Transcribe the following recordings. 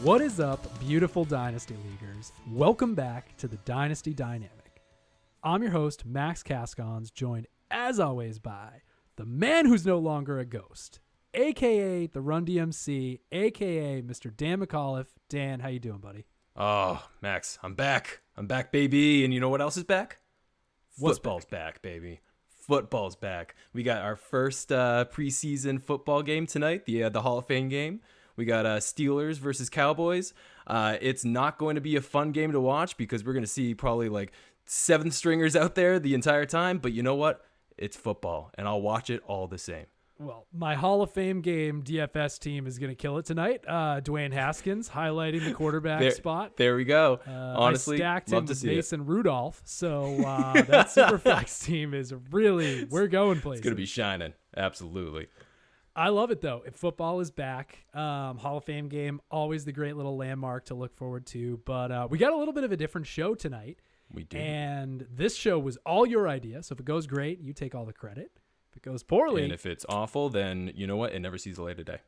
What is up, beautiful Dynasty Leaguers? Welcome back to the Dynasty Dynamic. I'm your host, Max Cascons, joined as always by the man who's no longer a ghost, a.k.a. the Run DMC, a.k.a. Mr. Dan McAuliffe. Dan, how you doing, buddy? Oh, Max, I'm back. I'm back, baby. And you know what else is back? What's Football's back, baby. Football's back. We got our first preseason football game tonight, the Hall of Fame game. We got Steelers versus Cowboys. It's not going to be a fun game to watch because we're going to see probably like seventh stringers out there the entire time. But you know what? It's football, and I'll watch it all the same. Well, my Hall of Fame game DFS team is going to kill it tonight. Dwayne Haskins highlighting the quarterback spot. There we go. Honestly, I stacked love him to with see Mason Rudolph. So that Superflex team is really, we're going places. It's going to be shining. Absolutely. I love it, though. If football is back, Hall of Fame game, always the great little landmark to look forward to. But we got a little bit of a different show tonight. We do. And this show was all your idea. So if it goes great, you take all the credit. If it goes poorly. And if it's awful, then you know what? It never sees the light of day.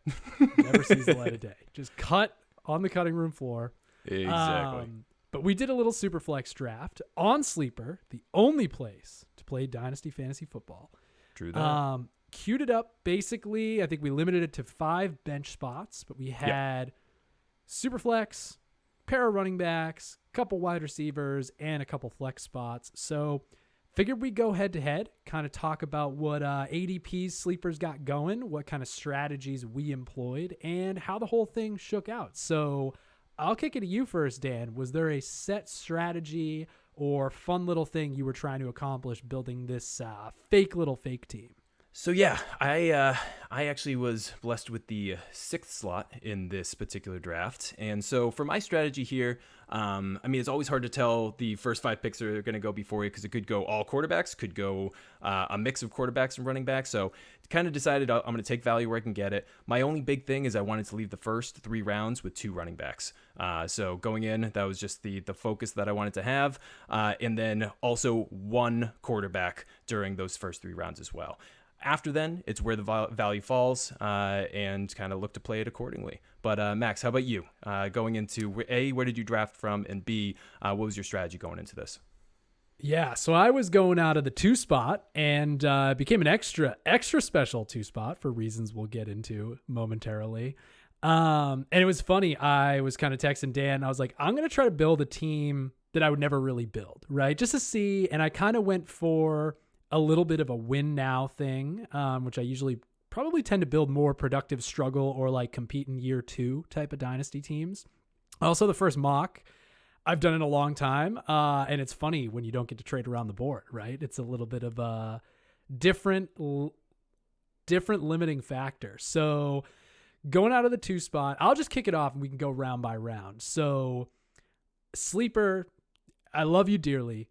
Never sees the light of day. Just cut on the cutting room floor. Exactly. But we did a little Superflex draft on Sleeper, the only place to play Dynasty Fantasy Football. True that. Queued it up. Basically, I think we limited it to 5 bench spots, but we had Superflex, pair of running backs, couple wide receivers, and a couple flex spots. So figured we'd go head to head, kind of talk about what ADP's Sleepers got going, what kind of strategies we employed, and how the whole thing shook out. So I'll kick it to you first, Dan. Was there a set strategy or fun little thing you were trying to accomplish building this fake team? So yeah, I actually was blessed with the 6th slot in this particular draft. And so for my strategy here, it's always hard to tell the first 5 picks are going to go before you because it could go all quarterbacks, could go a mix of quarterbacks and running backs. So kind of decided I'm going to take value where I can get it. My only big thing is I wanted to leave the first 3 rounds with 2 running backs. So going in, that was just the focus that I wanted to have. And then also 1 quarterback during those first 3 rounds as well. After then, it's where the value falls and kind of look to play it accordingly. But Max, how about you? Going into A, where did you draft from? And B, what was your strategy going into this? Yeah, so I was going out of the 2 spot and became an extra special 2 spot for reasons we'll get into momentarily. And it was funny. I was kind of texting Dan. I was like, I'm going to try to build a team that I would never really build, right? Just to see. And I kind of went for a little bit of a win now thing, which I usually probably tend to build more productive struggle or like compete in year 2 type of dynasty teams. Also, the first mock I've done in a long time. And it's funny when you don't get to trade around the board, right? It's a little bit of a different limiting factor. So going out of the 2 spot, I'll just kick it off and we can go round by round. So Sleeper, I love you dearly.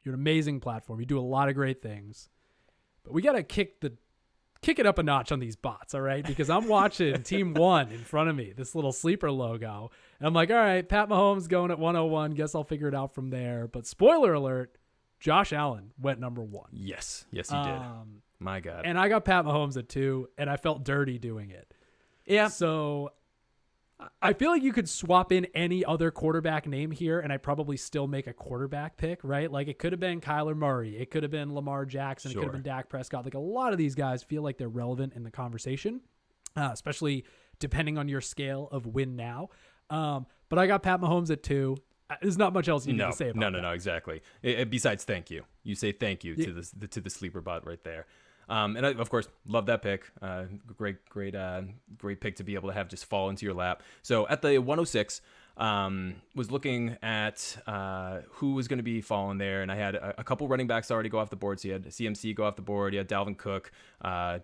You're an amazing platform. You do a lot of great things, but we got to kick it up a notch on these bots. All right. Because I'm watching team 1 in front of me, this little Sleeper logo. And I'm like, all right, Pat Mahomes going at 101. Guess I'll figure it out from there. But spoiler alert, Josh Allen went number 1. Yes, he did. My God. And I got Pat Mahomes at 2 and I felt dirty doing it. Yeah. So I feel like you could swap in any other quarterback name here and I probably still make a quarterback pick, right? Like it could have been Kyler Murray. It could have been Lamar Jackson. Sure. It could have been Dak Prescott. Like a lot of these guys feel like they're relevant in the conversation, especially depending on your scale of win now. But I got Pat Mahomes at 2. There's not much else you need to say about that. No, exactly. Besides, thank you. You say thank you to the Sleeper bot right there. And I, of course, love that pick. Great pick to be able to have just fall into your lap. So at the 106, was looking at who was going to be falling there, and I had a couple running backs already go off the board. So you had CMC go off the board. You had Dalvin Cook,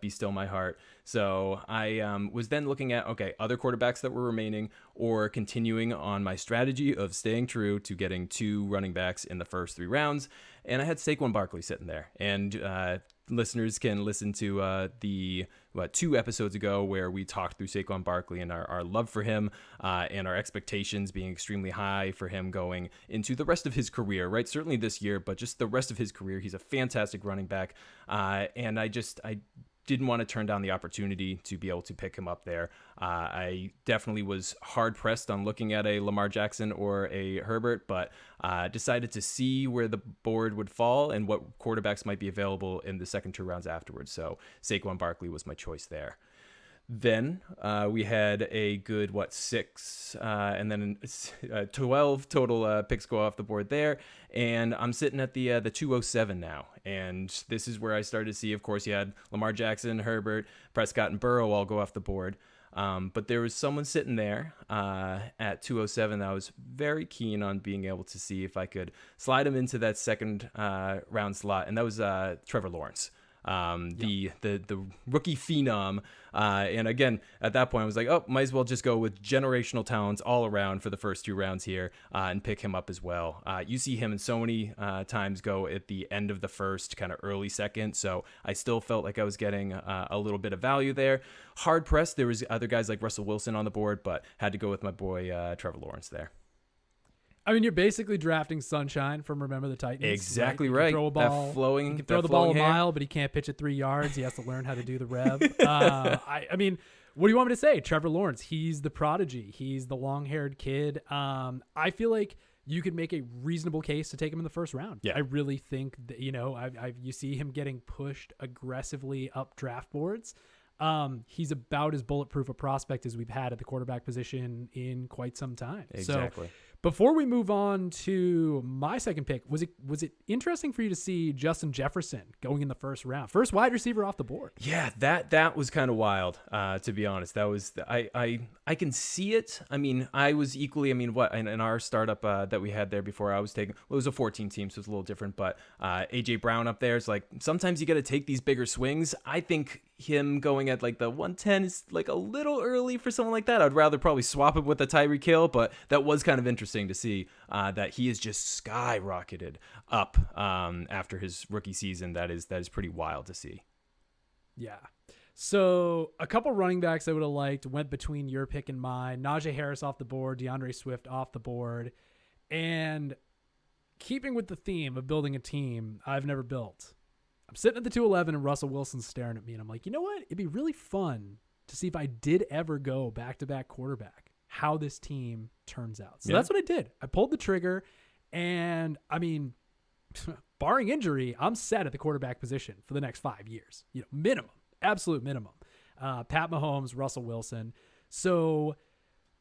be still my heart. So I was then looking at, other quarterbacks that were remaining or continuing on my strategy of staying true to getting 2 running backs in the first 3 rounds. And I had Saquon Barkley sitting there. And listeners can listen to the 2 episodes ago where we talked through Saquon Barkley and our love for him and our expectations being extremely high for him going into the rest of his career, right? Certainly this year, but just the rest of his career. He's a fantastic running back. And I didn't want to turn down the opportunity to be able to pick him up there. I definitely was hard pressed on looking at a Lamar Jackson or a Herbert, but decided to see where the board would fall and what quarterbacks might be available in the second 2 rounds afterwards. So Saquon Barkley was my choice there. Then we had a good, 6 and then 12 total picks go off the board there. And I'm sitting at the 207 now. And this is where I started to see, of course, you had Lamar Jackson, Herbert, Prescott, and Burrow all go off the board. But there was someone sitting there at 207 that I was very keen on being able to see if I could slide him into that second round slot. And that was Trevor Lawrence. The rookie phenom. And again, at that point I was like, oh, might as well just go with generational talents all around for the first 2 rounds here, and pick him up as well. You see him in so many times go at the end of the first, kind of early second. So I still felt like I was getting a little bit of value there. Hard pressed. There was other guys like Russell Wilson on the board, but had to go with my boy, Trevor Lawrence there. I mean, you're basically drafting Sunshine from Remember the Titans. Exactly right. Throw a ball, he can throw the ball a mile, but he can't pitch it 3 yards. He has to learn how to do the rev. I mean, what do you want me to say? Trevor Lawrence, he's the prodigy. He's the long-haired kid. I feel like you could make a reasonable case to take him in the first round. Yeah. I really think that, you see him getting pushed aggressively up draft boards. He's about as bulletproof a prospect as we've had at the quarterback position in quite some time. Exactly. So, before we move on to my second pick, was it interesting for you to see Justin Jefferson going in the first round, first wide receiver off the board? Yeah, that was kind of wild, to be honest. That was I can see it. I mean, I was equally. I mean, in our startup that we had there before, I was taking. Well, it was a 14 team, so it's a little different. But AJ Brown up there is like sometimes you got to take these bigger swings. I think him going at like the 110 is like a little early for someone like that. I'd rather probably swap him with a Tyreek Hill, but that was kind of interesting to see that he is just skyrocketed up after his rookie season. That is pretty wild to see. Yeah. So a couple running backs I would have liked went between your pick and mine. Najee Harris off the board, DeAndre Swift off the board. And keeping with the theme of building a team I've never built, I'm sitting at the 211 and Russell Wilson's staring at me. And I'm like, you know what? It'd be really fun to see if I did ever go back-to-back quarterback, how this team turns out. So that's what I did. I pulled the trigger, and I mean, barring injury, I'm set at the quarterback position for the next 5 years. Minimum, absolute minimum. Pat Mahomes, Russell Wilson. So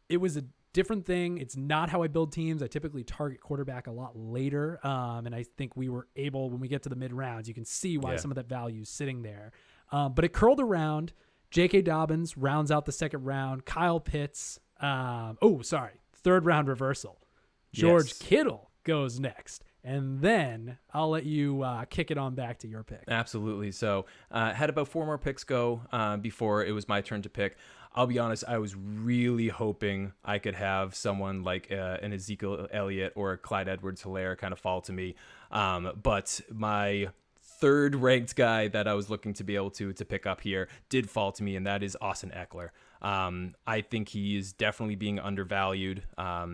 it was a different thing. It's not how I build teams. I typically target quarterback a lot later. And I think we were able, when we get to the mid rounds, you can see why some of that value is sitting there. But it curled around. J.K. Dobbins rounds out the second round. Kyle Pitts. Third round reversal. George Kittle goes next. And then I'll let you kick it on back to your pick. Absolutely. So had about 4 more picks go before it was my turn to pick. I'll be honest, I was really hoping I could have someone like an Ezekiel Elliott or a Clyde Edwards-Helaire kind of fall to me. But my third ranked guy that I was looking to be able to pick up here did fall to me, and that is Austin Eckler. I think he is definitely being undervalued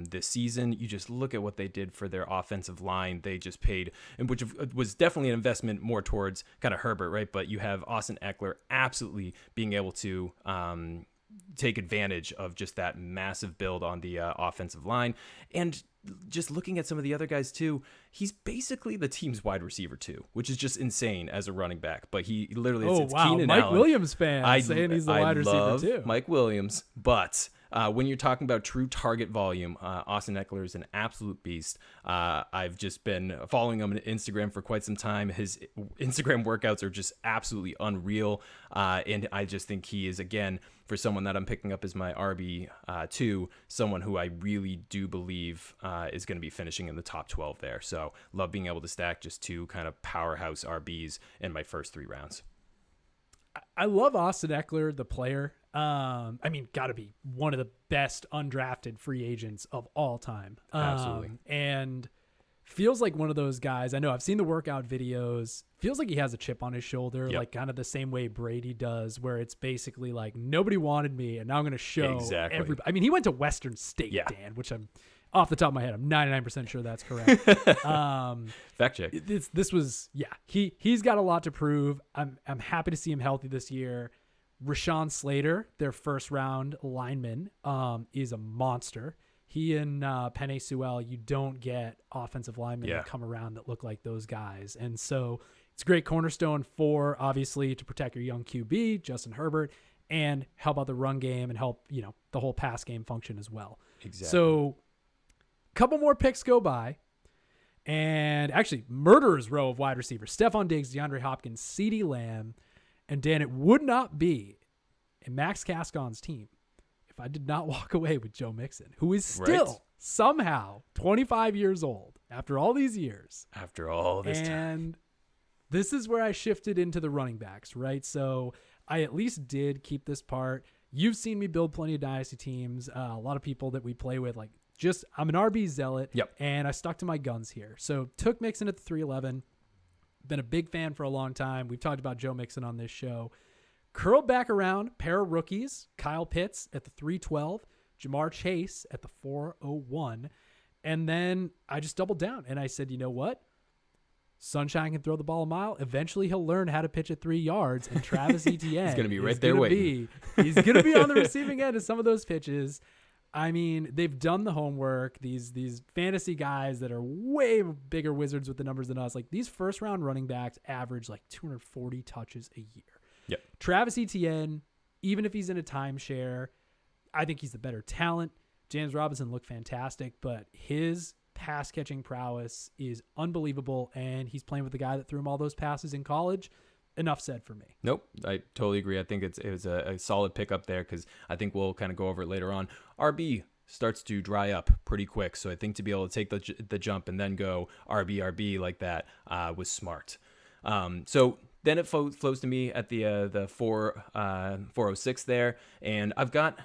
this season. You just look at what they did for their offensive line. They just paid, and which was definitely an investment more towards kind of Herbert, right? But you have Austin Eckler absolutely being able to take advantage of just that massive build on the offensive line. And just looking at some of the other guys too, he's basically the team's wide receiver too, which is just insane as a running back. But he literally, it's Keenan Mike Allen. Williams fan saying he's the wide receiver too. Mike Williams, but when you're talking about true target volume, Austin Eckler is an absolute beast. I've just been following him on Instagram for quite some time. His Instagram workouts are just absolutely unreal. And I just think he is, again, for someone that I'm picking up as my RB2, someone who I really do believe is going to be finishing in the top 12 there. So love being able to stack just 2 kind of powerhouse RBs in my first 3 rounds. I love Austin Eckler, the player. Got to be one of the best undrafted free agents of all time. Absolutely. And feels like one of those guys. I know I've seen the workout videos. Feels like he has a chip on his shoulder, like kind of the same way Brady does, where it's basically like nobody wanted me, and now I'm going to show everybody. I mean, he went to Western State, Dan, which I'm Off the top of my head, I'm 99% sure that's correct. Fact check. This was, he's got a lot to prove. I'm happy to see him healthy this year. Rashawn Slater, their first round lineman, is a monster. He and Penei Sewell, you don't get offensive linemen that come around that look like those guys. And so it's a great cornerstone for, obviously, to protect your young QB, Justin Herbert, and help out the run game and help, the whole pass game function as well. Exactly. So a couple more picks go by. And actually, murderer's row of wide receivers. Stephon Diggs, DeAndre Hopkins, CeeDee Lamb. And Dan, it would not be a Max Cascon's team if I did not walk away with Joe Mixon, who is still somehow 25 years old after all these years. After all this time. And this is where I shifted into the running backs, right? So I at least did keep this part. You've seen me build plenty of dynasty teams. A lot of people that we play with, I'm an RB zealot. Yep. And I stuck to my guns here. So took Mixon at the 311. Been a big fan for a long time. We've talked about Joe Mixon on this show. Curled back around, pair of rookies, Kyle Pitts at the 312, Jamar Chase at the 401. And then I just doubled down and I said, you know what? Sunshine can throw the ball a mile. Eventually he'll learn how to pitch at 3 yards, and Travis Etienne He's going to be right there waiting. He's going to be on the receiving end of some of those pitches. I mean, they've done the homework. These fantasy guys that are way bigger wizards with the numbers than us, these first round running backs average 240 touches a year. Yep. Travis Etienne, even if he's in a timeshare, I think he's the better talent. James Robinson looked fantastic, but his pass catching prowess is unbelievable, and he's playing with the guy that threw him all those passes in college. Enough said for me. Nope, I totally agree. I think it was a solid pickup there because I think we'll kind of go over it later on. RB starts to dry up pretty quick, so I think to be able to take the jump and then go RB like that was smart. So then it flows to me at the 406 there, and I've got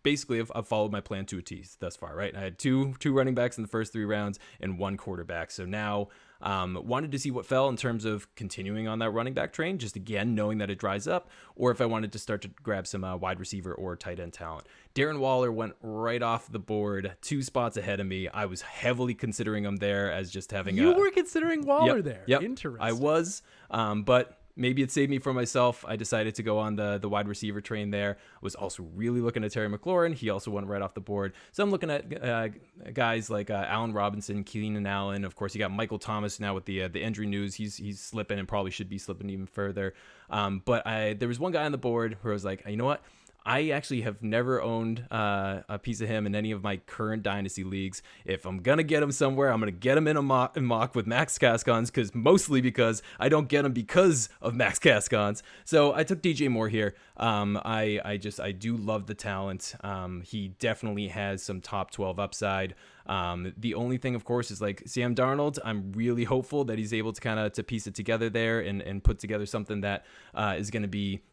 basically I've followed my plan to a T thus far, right? I had two running backs in the first 3 rounds and 1 quarterback. So now wanted to see what fell in terms of continuing on that running back train, just again knowing that it dries up, or if I wanted to start to grab some wide receiver or tight end talent. Darren Waller went right off the board, 2 spots ahead of me. I was heavily considering him there as just having You were considering Waller there. Yep. Interesting. I was, but maybe it saved me from myself. I decided to go on the wide receiver train there. Was also really looking at Terry McLaurin. He also went right off the board. So I'm looking at guys like Allen Robinson, Keenan Allen. Of course, you got Michael Thomas now with the injury news. He's slipping and probably should be slipping even further. But there was one guy on the board where I was like, you know what? I actually have never owned a piece of him in any of my current dynasty leagues. If I'm going to get him somewhere, I'm going to get him in a mock with Max Cascons, mostly because I don't get him because of Max Cascons. So I took DJ Moore here. I do love the talent. He definitely has some top 12 upside. The only thing, of course, is Sam Darnold. I'm really hopeful that he's able to piece it together there and put together something that is going to be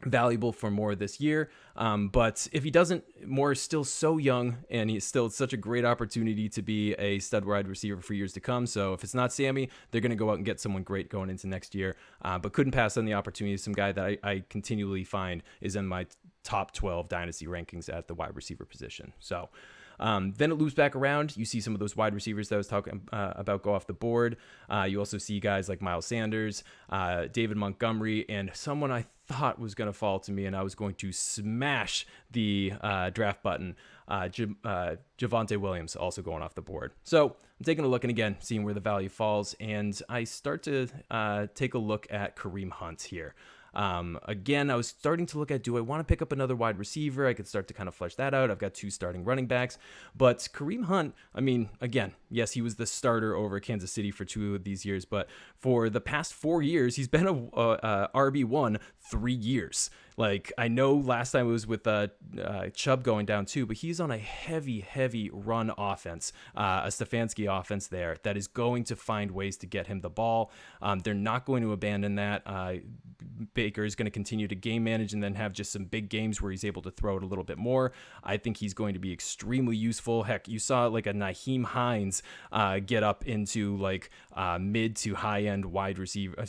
valuable for Moore this year. But if he doesn't, Moore is still so young and he's still such a great opportunity to be a stud wide receiver for years to come. So if it's not Sammy, they're going to go out and get someone great going into next year. But couldn't pass on the opportunity. Some guy that I continually find is in my top 12 dynasty rankings at the wide receiver position. So then it loops back around. You see some of those wide receivers that I was talking about go off the board. You also see guys like Miles Sanders, David Montgomery, and someone I thought was going to fall to me and I was going to smash the draft button. Javonte Williams also going off the board. So I'm taking a look and again, seeing where the value falls. And I start to take a look at Kareem Hunt here. Again, I was starting to look at, do I want to pick up another wide receiver? I could start to kind of flesh that out. I've got 2 starting running backs, but Kareem Hunt, I mean, again, yes, he was the starter over Kansas City for 2 of these years, but for the past 4 years, he's been a RB1 3 years. I know last time it was with Chubb going down too, but he's on a heavy run offense, a Stefanski offense there that is going to find ways to get him the ball. They're not going to abandon that Baker is going to continue to game manage and then have just some big games where he's able to throw it a little bit more. I think he's going to be extremely useful. Heck, you saw like a Nyheim Hines get up into like mid to high end wide receiver,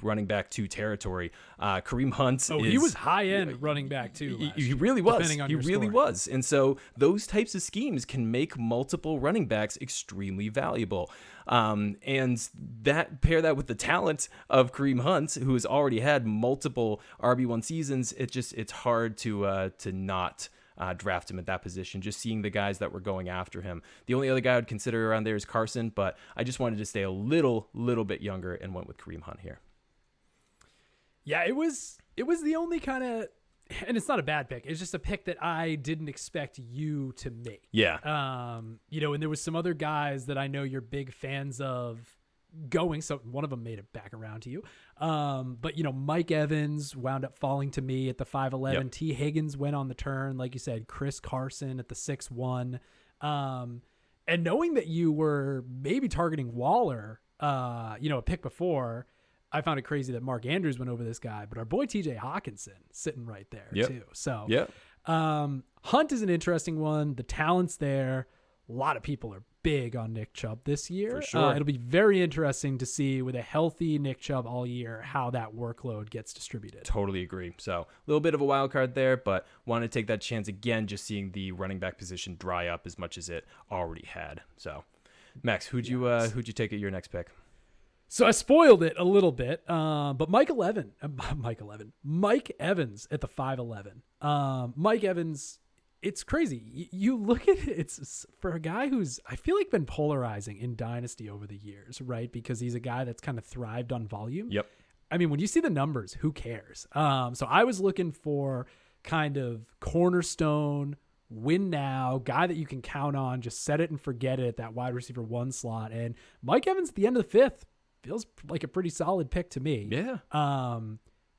running back 2 territory. Kareem Hunt. He was high end running back too. He really was. He really was. And so those types of schemes can make multiple running backs extremely valuable. And that pair that with the talent of Kareem Hunt, who has already had multiple RB1 seasons, it's hard to not draft him at that position, just seeing the guys that were going after him. The only other guy I would consider around there is Carson, but I just wanted to stay a little bit younger and went with Kareem Hunt here. Yeah, it was the only kind of, and it's not a bad pick. It's just a pick that I didn't expect you to make. Yeah. And there was some other guys that I know you're big fans of going. So one of them made it back around to you. But Mike Evans wound up falling to me at the 5'11". Yep. T. Higgins went on the turn, like you said. Chris Carson at the 6'1". And knowing that you were maybe targeting Waller, a pick before, I found it crazy that Mark Andrews went over this guy, but our boy TJ Hawkinson sitting right there too. So Hunt is an interesting one. The talent's there. A lot of people are big on Nick Chubb this year. For sure. It'll be very interesting to see with a healthy Nick Chubb all year how that workload gets distributed. Totally agree. So a little bit of a wild card there, but want to take that chance again, just seeing the running back position dry up as much as it already had. So Max, who'd you take at your next pick? So I spoiled it a little bit, but Mike Evans at the 5'11". Mike Evans, it's crazy. You look at it, it's for a guy who's, I feel like, been polarizing in Dynasty over the years, right? Because he's a guy that's kind of thrived on volume. Yep. I mean, when you see the numbers, who cares? So I was looking for kind of cornerstone, win now, guy that you can count on, just set it and forget it at that wide receiver 1 slot. And Mike Evans at the end of the 5th feels like a pretty solid pick to me. Yeah.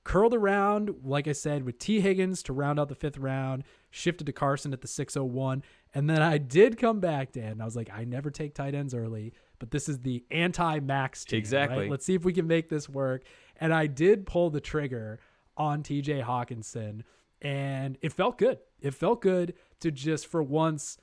Curled around, like I said, with T. Higgins to round out the 5th round, shifted to Carson at the 601. And then I did come back, Dan, and I was like, I never take tight ends early, but this is the anti-max team. Exactly. Right? Let's see if we can make this work. And I did pull the trigger on TJ Hawkinson, and it felt good. It felt good to just for once,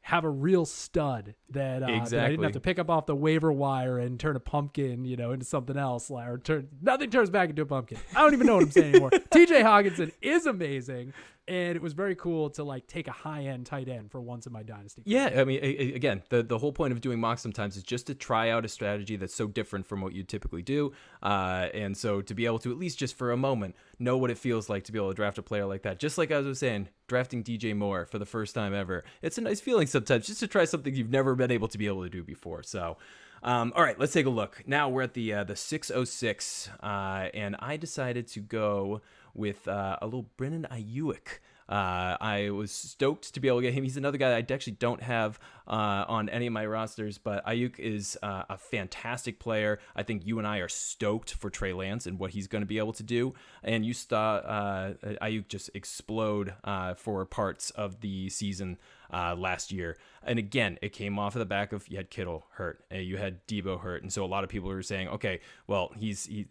have a real stud that I didn't have to pick up off the waiver wire and turn a pumpkin, into something else. Or nothing turns back into a pumpkin. I don't even know what I'm saying anymore. TJ Hawkinson is amazing. And it was very cool to take a high-end tight end for once in my dynasty. Yeah, I mean, again, the whole point of doing mocks sometimes is just to try out a strategy that's so different from what you typically do. And so to be able to, at least just for a moment, know what it feels like to be able to draft a player like that. Just like I was saying, drafting DJ Moore for the first time ever. It's a nice feeling sometimes just to try something you've never been able to be able to do before. So, all right, let's take a look. Now we're at the 606, and I decided to go with a little Brennan Ayuk. I was stoked to be able to get him. He's another guy that I actually don't have on any of my rosters, but Ayuk is a fantastic player. I think you and I are stoked for Trey Lance and what he's going to be able to do. And you saw Ayuk just explode for parts of the season last year. And again, it came off of the back of you had Kittle hurt, you had Debo hurt, and so a lot of people were saying, okay, well, he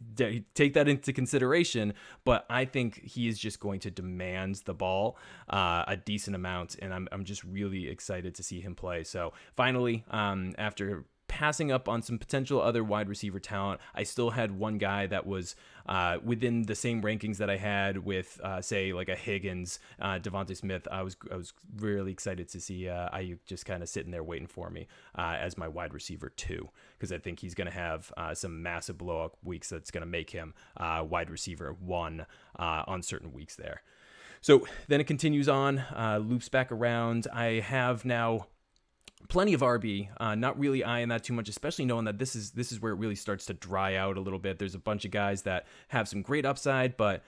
take that into consideration, but I think he is just going to demand the ball a decent amount, and I'm just really excited to see him play. So finally, after passing up on some potential other wide receiver talent, I still had one guy that was within the same rankings that I had with, say, like a Higgins, Devontae Smith. I was really excited to see Ayuk just kind of sitting there waiting for me as my wide receiver 2, because I think he's going to have some massive blow up weeks that's going to make him wide receiver 1 on certain weeks there. So then it continues on, loops back around. I have now plenty of RB, not really eyeing that too much, especially knowing that this is where it really starts to dry out a little bit. There's a bunch of guys that have some great upside, but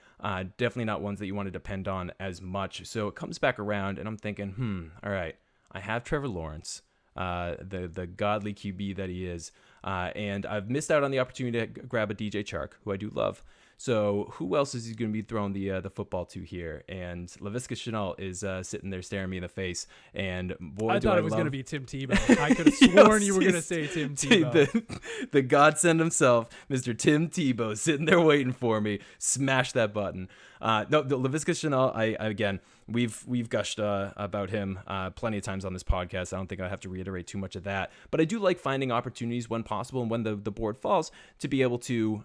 definitely not ones that you want to depend on as much. So it comes back around, and I'm thinking, all right, I have Trevor Lawrence, the godly QB that he is, and I've missed out on the opportunity to grab a DJ Chark, who I do love. So who else is he going to be throwing the football to here? And Laviska Shenault is sitting there staring me in the face. And boy, I do thought I it was love... going to be Tim Tebow. I could have sworn you were going to say Tim Tebow. The godsend himself, Mr. Tim Tebow, sitting there waiting for me. Smash that button. No, the Laviska Shenault, again, we've gushed about him plenty of times on this podcast. I don't think I have to reiterate too much of that. But I do like finding opportunities when possible and when the board falls to be able to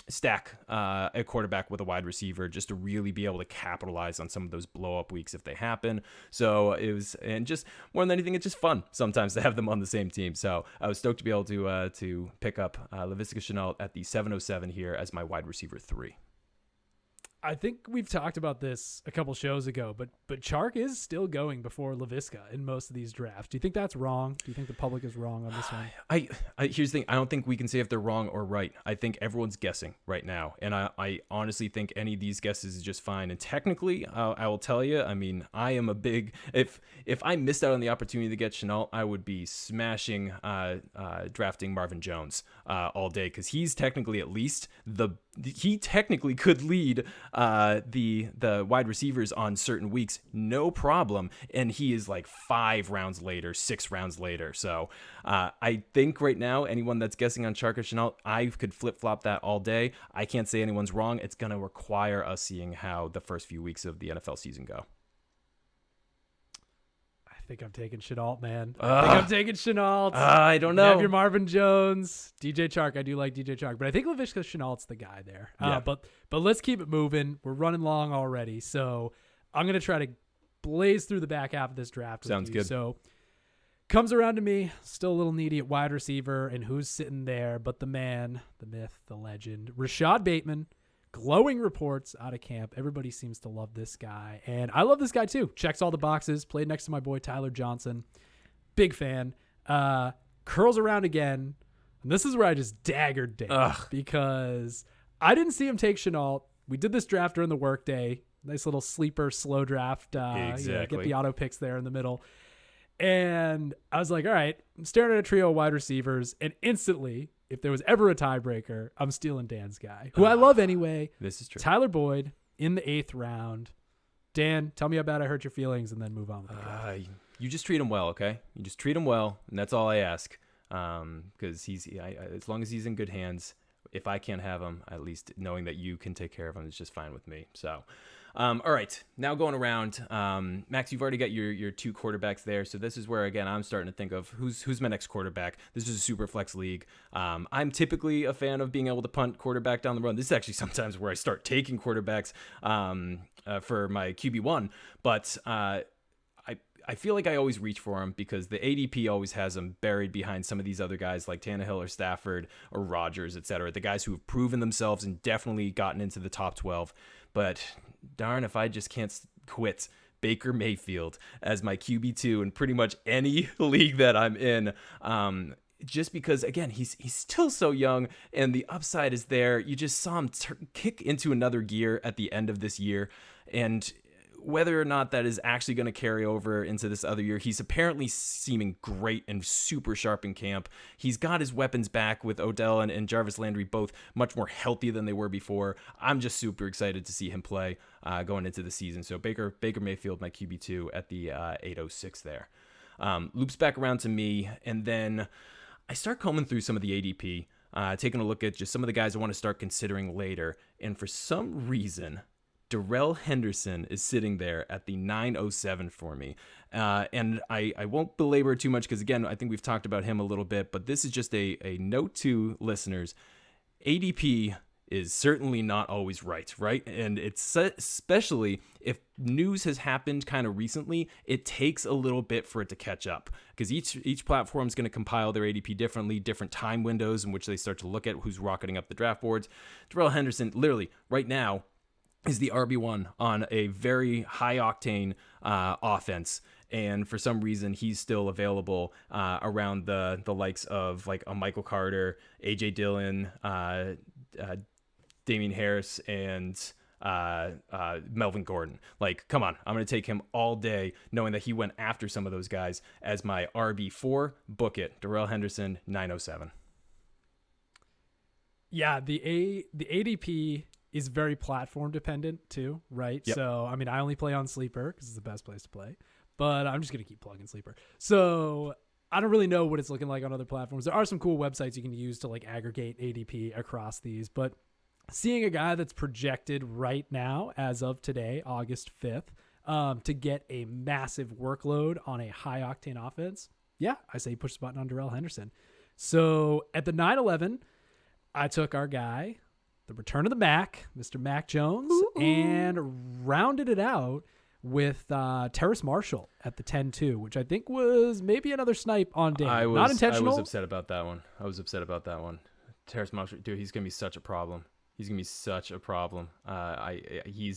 stack a quarterback with a wide receiver just to really be able to capitalize on some of those blow up weeks if they happen. So it was, and just more than anything, it's just fun sometimes to have them on the same team. So I was stoked to be able to pick up Laviska Shenault at the 707 here as my wide receiver 3. I think we've talked about this a couple shows ago, but Chark is still going before Laviska in most of these drafts. Do you think that's wrong? Do you think the public is wrong on this one? Here's the thing. I don't think we can say if they're wrong or right. I think everyone's guessing right now. And I honestly think any of these guesses is just fine. And technically, I will tell you, I mean, I am a big, if I missed out on the opportunity to get Shenault, I would be smashing drafting Marvin Jones all day, because he's technically at least he technically could lead the wide receivers on certain weeks, no problem. And he is like 5 rounds later, 6 rounds later. So I think right now, anyone that's guessing on Chark or Shenault, I could flip flop that all day. I can't say anyone's wrong. It's going to require us seeing how the first few weeks of the NFL season go. I think I'm taking Shenault, man. I think I'm taking Shenault. I don't know. You have your Marvin Jones, DJ Chark. I do like DJ Chark, but I think Laviska Shenault's the guy there. Yeah. But let's keep it moving. We're running long already, so I'm gonna try to blaze through the back half of this draft. Sounds good. So comes around to me, still a little needy at wide receiver, and who's sitting there but the man, the myth, the legend, Rashad Bateman. Glowing reports out of camp. Everybody seems to love this guy. And I love this guy too. Checks all the boxes. Played next to my boy Tyler Johnson. Big fan. Curls around again. And this is where I just daggered Dave. Because I didn't see him take Shenault. We did this draft during the workday. Nice little sleeper, slow draft. Exactly. Get the auto picks there in the middle. And I was like, all right, I'm staring at a trio of wide receivers. And instantly, if there was ever a tiebreaker, I'm stealing Dan's guy, who I love anyway. This is true. Tyler Boyd in the 8th round. Dan, tell me how bad I hurt your feelings, and then move on with the draft. You just treat him well, okay? You just treat him well, and that's all I ask. Because as long as he's in good hands, if I can't have him, at least knowing that you can take care of him is just fine with me. So, all right, now going around, Max, you've already got your 2 quarterbacks there. So this is where, again, I'm starting to think of who's my next quarterback. This is a super flex league. I'm typically a fan of being able to punt quarterback down the road. This is actually sometimes where I start taking quarterbacks for my QB1, but I feel like I always reach for him because the ADP always has him buried behind some of these other guys like Tannehill or Stafford or Rodgers, etc. The guys who have proven themselves and definitely gotten into the top 12. But darn if I just can't quit Baker Mayfield as my QB2 in pretty much any league that I'm in. Just because, again, he's still so young and the upside is there. You just saw him kick into another gear at the end of this year. And whether or not that is actually going to carry over into this other year, he's apparently seeming great and super sharp in camp. He's got his weapons back with Odell and Jarvis Landry, both much more healthy than they were before. I'm just super excited to see him play going into the season. So Baker Mayfield, my QB2 at the 806 there. Loops back around to me, and then I start combing through some of the ADP, taking a look at just some of the guys I want to start considering later. And for some reason, Darrell Henderson is sitting there at the 907 for me. And I won't belabor it too much because, again, I think we've talked about him a little bit, but this is just a note to listeners. ADP is certainly not always right? And it's especially if news has happened kind of recently, it takes a little bit for it to catch up because each platform is going to compile their ADP differently, different time windows in which they start to look at who's rocketing up the draft boards. Darrell Henderson, literally right now, is the RB1 on a very high-octane offense. And for some reason, he's still available around the likes of like a Michael Carter, A.J. Dillon, Damian Harris, and Melvin Gordon. Like, come on, I'm going to take him all day, knowing that he went after some of those guys as my RB4. Book it. Darrell Henderson, 907. Yeah, the ADP is very platform dependent too, right? Yep. So, I mean, I only play on Sleeper because it's the best place to play, but I'm just going to keep plugging Sleeper. So, I don't really know what it's looking like on other platforms. There are some cool websites you can use to like aggregate ADP across these, but seeing a guy that's projected right now, as of today, August 5th, to get a massive workload on a high octane offense, yeah, I say push the button on Darrell Henderson. So at the 9-11, I took our guy, the return of the Mac, Mr. Mac Jones, and rounded it out with Terrace Marshall at the 10-2, which I think was maybe another snipe on Dan. Not intentional. I was upset about that one. Terrace Marshall, dude, he's going to be such a problem. He's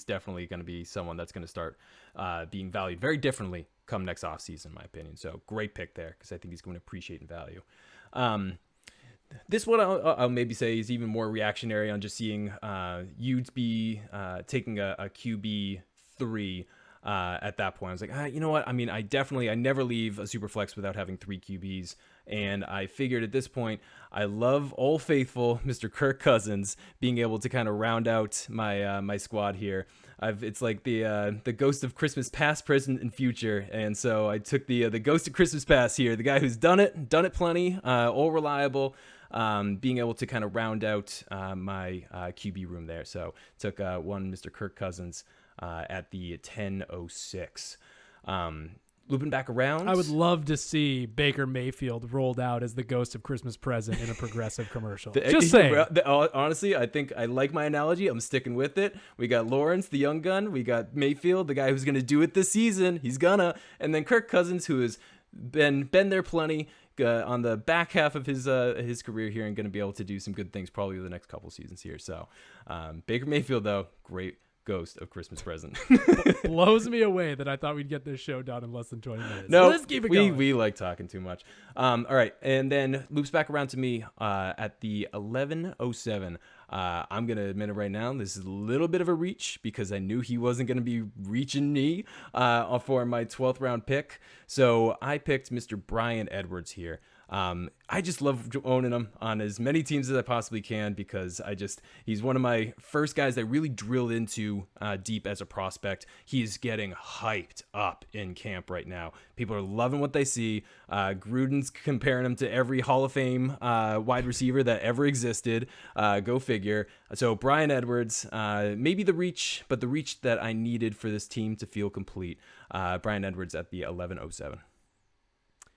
definitely going to be someone that's going to start being valued very differently come next offseason, in my opinion. So great pick there because I think he's going to appreciate in value. This one I'll maybe say is even more reactionary on just seeing you be taking a QB 3 at that point. I was like, you know what? I mean, I never leave a Superflex without having 3 QBs. And I figured at this point, I love Old Faithful, Mr. Kirk Cousins, being able to kind of round out my my squad here. It's like the ghost of Christmas past, present, and future. And so I took the ghost of Christmas past here, the guy who's done it plenty, all reliable, being able to kind of round out my QB room there. So took one Mr. Kirk Cousins at the 10:06. Looping back around, I would love to see Baker Mayfield rolled out as the ghost of Christmas present in a Progressive commercial. Just saying. Honestly, I think I like my analogy. I'm sticking with it. We got Lawrence, the young gun. We got Mayfield, the guy who's going to do it this season. He's gonna. And then Kirk Cousins, who has been there plenty on the back half of his career here and going to be able to do some good things probably the next couple seasons here. So Baker Mayfield, though, great ghost of Christmas present. Blows me away that I thought we'd get this show done in less than 20 minutes. No, let's keep it going. We like talking too much. All right, and then loops back around to me at the 11:07. I'm gonna admit it right now. This is a little bit of a reach because I knew he wasn't gonna be reaching me for my 12th round pick. So I picked Mr. Brian Edwards here. I just love owning him on as many teams as I possibly can because he's one of my first guys that really drilled into deep as a prospect. He is getting hyped up in camp right now. People are loving what they see. Gruden's comparing him to every Hall of Fame wide receiver that ever existed. Go figure. So Brian Edwards, maybe the reach, but the reach that I needed for this team to feel complete. Brian Edwards at the 11:07.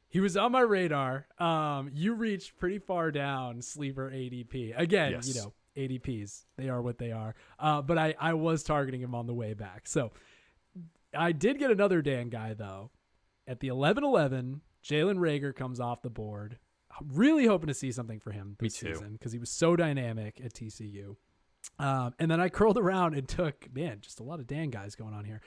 He was on my radar. You reached pretty far down sleeper ADP. Again, yes. You know, ADPs, they are what they are. But I was targeting him on the way back. So I did get another Dan guy, though. At the 11:11, Jalen Reagor comes off the board. Really hoping to see something for him this season because he was so dynamic at TCU. And then I curled around and took, just a lot of Dan guys going on here.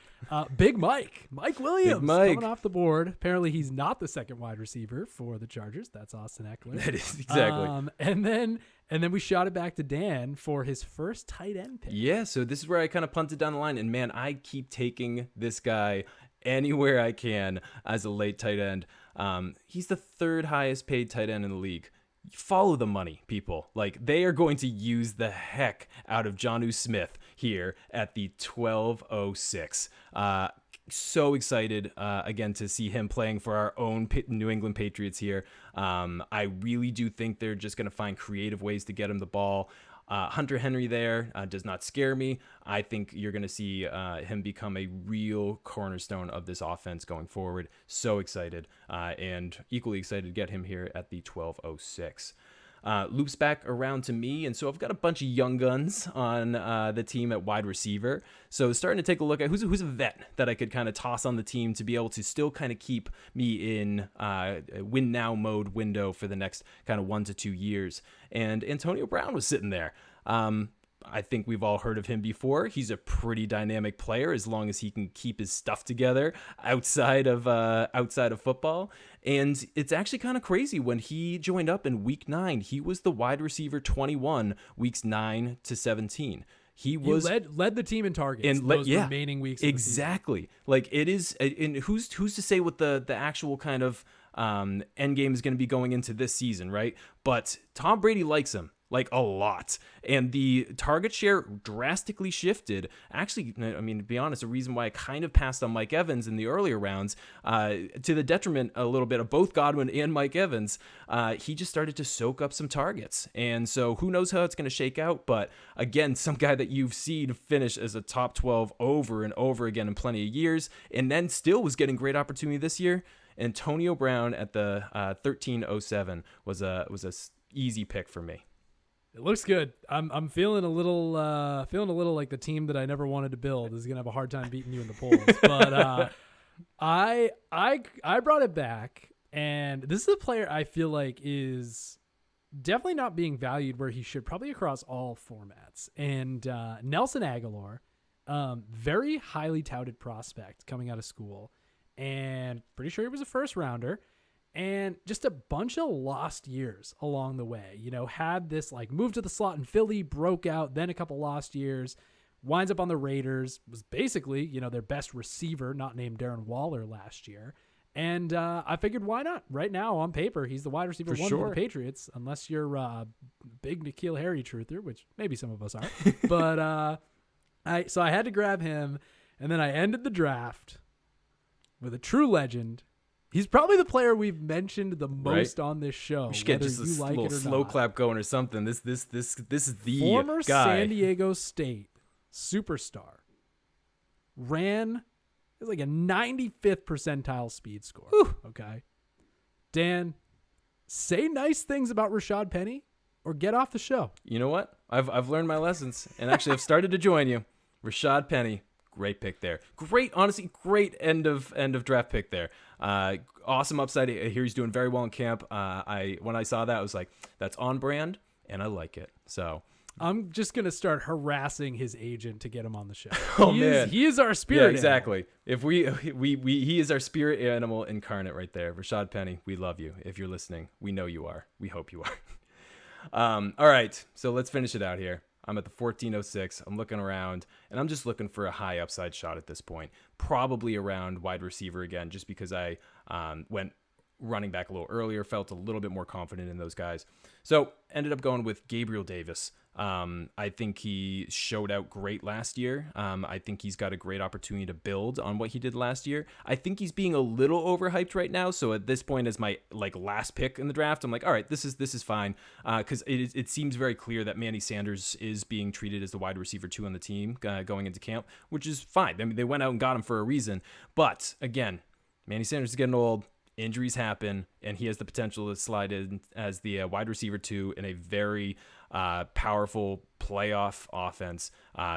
Big Mike Williams coming off the board. Apparently he's not the second wide receiver for the Chargers. That's Austin Eckler. That is exactly. And then we shot it back to Dan for his first tight end pick. Yeah, so this is where I kind of punted down the line. And man, I keep taking this guy anywhere I can as a late tight end. He's the 3rd highest paid tight end in the league. Follow the money, people. Like, they are going to use the heck out of Jonnu Smith here at the 12:06. So excited again to see him playing for our own New England Patriots here. I really do think they're just going to find creative ways to get him the ball. Hunter Henry there does not scare me. I think you're going to see him become a real cornerstone of this offense going forward. So excited and equally excited to get him here at the 12:06. Loops back around to me, and so I've got a bunch of young guns on the team at wide receiver. So starting to take a look at who's a vet that I could kind of toss on the team to be able to still kind of keep me in win now mode window for the next kind of 1 to 2 years. And Antonio Brown was sitting there. I think we've all heard of him before. He's a pretty dynamic player as long as he can keep his stuff together outside of football. And it's actually kind of crazy. When he joined up in week 9, he was the wide receiver 21 weeks 9 to 17. He led the team in targets remaining weeks. Exactly. Like it is. And who's to say what the actual kind of end game is going to be going into this season, right? But Tom Brady likes him. like a lot. And the target share drastically shifted. Actually, I mean, to be honest, a reason why I kind of passed on Mike Evans in the earlier rounds, to the detriment a little bit of both Godwin and Mike Evans, he just started to soak up some targets. And so who knows how it's going to shake out. But again, some guy that you've seen finish as a top 12 over and over again in plenty of years, and then still was getting great opportunity this year. Antonio Brown at the 1307 was a easy pick for me. It looks good. I'm feeling a little like the team that I never wanted to build is gonna have a hard time beating you in the polls. But I brought it back, and this is a player I feel like is definitely not being valued where he should, probably across all formats. And Nelson Aguilar, very highly touted prospect coming out of school, and pretty sure he was a first rounder. And just a bunch of lost years along the way, had this like move to the slot in Philly, broke out, then a couple lost years, winds up on the Raiders, was basically, their best receiver, not named Darren Waller last year. And I figured, why not? Right now, on paper, he's the wide receiver one for the Patriots, unless you're a big N'Keal Harry truther, which maybe some of us are. But so I had to grab him, and then I ended the draft with a true legend. He's probably the player we've mentioned the most on this show. We should get just a little slow clap going or something. This is the former guy. San Diego State superstar. Ran is like a 95th percentile speed score. Whew. Okay, Dan, say nice things about Rashad Penny or get off the show. You know what? I've learned my lessons, and actually I've started to join you. Rashad Penny. Great pick there. Honestly, great end of draft pick there. Awesome upside. I hear he's doing very well in camp. When I saw that, I was like, that's on brand, and I like it. So I'm just gonna start harassing his agent to get him on the show. Man, he is our spirit. Yeah, exactly. Animal. If he is our spirit animal incarnate right there. Rashad Penny, we love you. If you're listening, we know you are. We hope you are. All right, so let's finish it out here. I'm at the 1406. I'm looking around, and I'm just looking for a high upside shot at this point. Probably around wide receiver again, just because I went running back a little earlier, felt a little bit more confident in those guys. So ended up going with Gabriel Davis. I think he showed out great last year. I think he's got a great opportunity to build on what he did last year. I think he's being a little overhyped right now. So at this point, as my last pick in the draft, I'm like, all right, this is fine. Because it seems very clear that Manny Sanders is being treated as the wide receiver 2 on the team going into camp, which is fine. I mean, they went out and got him for a reason. But again, Manny Sanders is getting old. Injuries happen, and he has the potential to slide in as the wide receiver 2 in a very powerful playoff offense.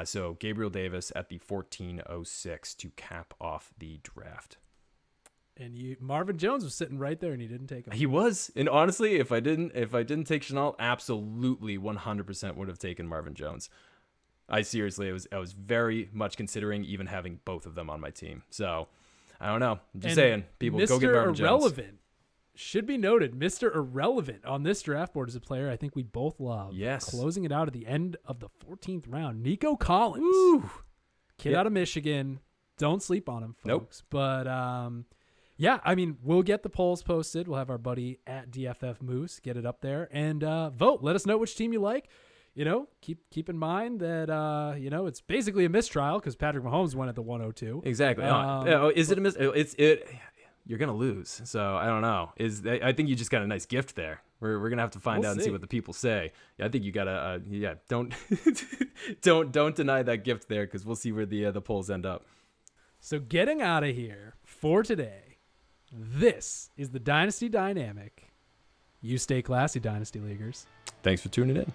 So Gabriel Davis at the 1406 to cap off the draft. And Marvin Jones was sitting right there, and you didn't take him. He was, and honestly, if I didn't take Chanel, absolutely 100% would have taken Marvin Jones. I was very much considering even having both of them on my team. So. I don't know. I'm just saying, people, go get Marvin Jones. Mr. Irrelevant. Should be noted, Mr. Irrelevant on this draft board is a player I think we both love. Yes. Closing it out at the end of the 14th round, Nico Collins. Ooh. Kid out of Michigan. Don't sleep on him, folks. Nope. But, yeah, I mean, we'll get the polls posted. We'll have our buddy at DFF Moose get it up there and vote. Let us know which team you like. Keep in mind that, it's basically a mistrial because Patrick Mahomes went at the 102. Exactly. Is it a mistrial? You're going to lose. So I don't know. I think you just got a nice gift there. We're going to have to find out and see what the people say. Yeah, I think you got to, don't, don't deny that gift there because we'll see where the polls end up. So getting out of here for today, this is the Dynasty Dynamic. You stay classy, Dynasty Leaguers. Thanks for tuning in.